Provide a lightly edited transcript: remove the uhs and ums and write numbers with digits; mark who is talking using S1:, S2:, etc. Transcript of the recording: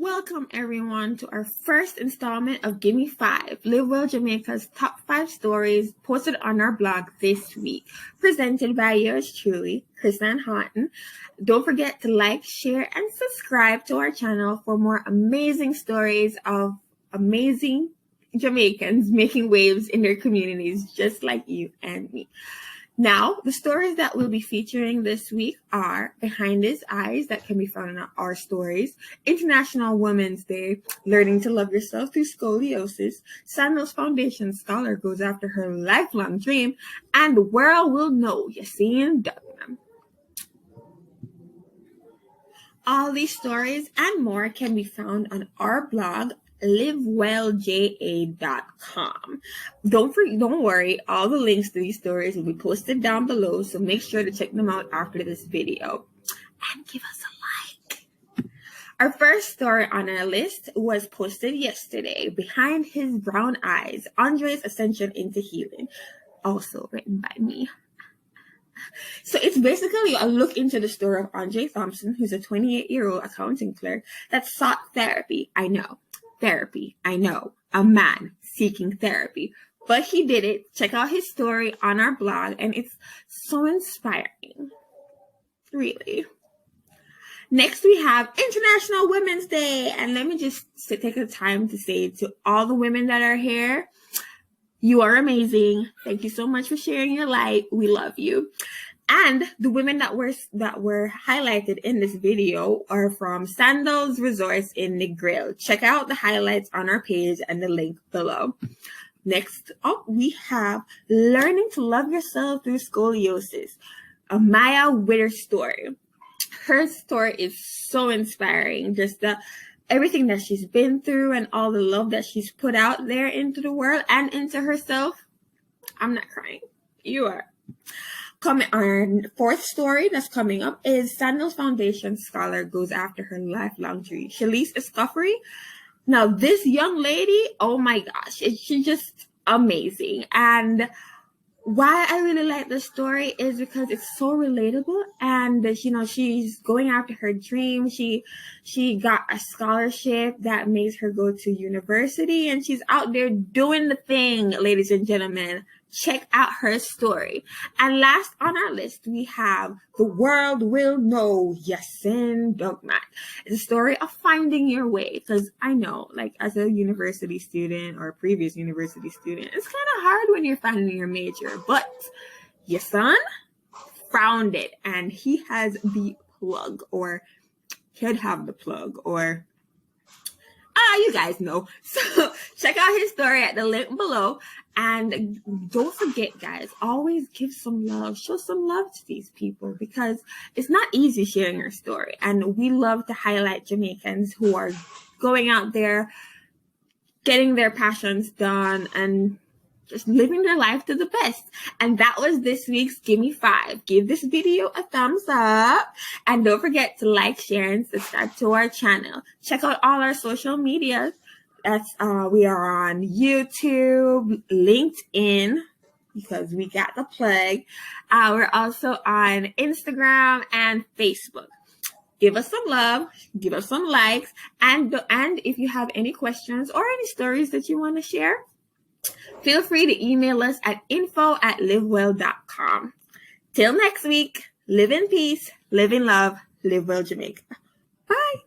S1: Welcome everyone to our first installment of Gimme Five, Live Well Jamaica's top 5 stories posted on our blog this week, presented by yours truly, Kriss-Ann Haughton. Don't forget to like, share, and subscribe to our channel for more amazing stories of amazing Jamaicans making waves in their communities just like you and me. Now, the stories that we'll be featuring this week are Behind His Eyes, that can be found in our stories, International Women's Day, Learning to Love Yourself Through Scoliosis, Sandals Foundation Scholar Goes After Her Lifelong Dream, and The World Will Know Yassine Dugman. All these stories and more can be found on our blog, livewellja.com. Don't worry, all the links to these stories will be posted down below, so make sure to check them out after this video. And give us a like. Our first story on our list was posted yesterday, Behind His Brown Eyes, Andre's Ascension into Healing, also written by me. So it's basically a look into the story of Andre Thompson, who's a 28-year-old accounting clerk that sought therapy. I know, a man seeking therapy, but he did it. Check out his story on our blog, and it's so inspiring, really. Next, we have International Women's Day, and let me just take the time to say to all the women that are here, you are amazing. Thank you so much for sharing your light. We love you. And the women that were highlighted in this video are from Sandals Resorts in Negril. Check out the highlights on our page and the link below. Next up, we have Learning to Love Yourself Through Scoliosis, a Maya Witter story. Her story is so inspiring. Just everything that she's been through and all the love that she's put out there into the world and into herself. I'm not crying. You are. Our fourth story that's coming up is Sandals Foundation Scholar Goes After Her Lifelong Dream, Shalise Escoffery. Now, this young lady, oh my gosh, she's just amazing. And why I really like this story is because it's so relatable, and she's going after her dream. She got a scholarship that makes her go to university, and she's out there doing the thing, ladies and gentlemen. Check out her story. And last on our list, we have The World Will Know Yassine Dugman. It's a story of finding your way, because I know, like, as a university student or a previous university student, it's kind of hard when you're finding your major, but your son found it, and he has the plug, or could have the plug, or you guys know. So check out his story at the link below. And don't forget, guys, always give some love, show some love to these people, because it's not easy sharing your story. And we love to highlight Jamaicans who are going out there, getting their passions done, and just living their life to the best. And that was this week's Gimme Five. Give this video a thumbs up. And don't forget to like, share, and subscribe to our channel. Check out all our social media. We are on YouTube, LinkedIn, because we got the plug. We're also on Instagram and Facebook. Give us some love, give us some likes, and if you have any questions or any stories that you want to share, feel free to email us at info@livewell.com. Till next week, live in peace, live in love, live well Jamaica. Bye.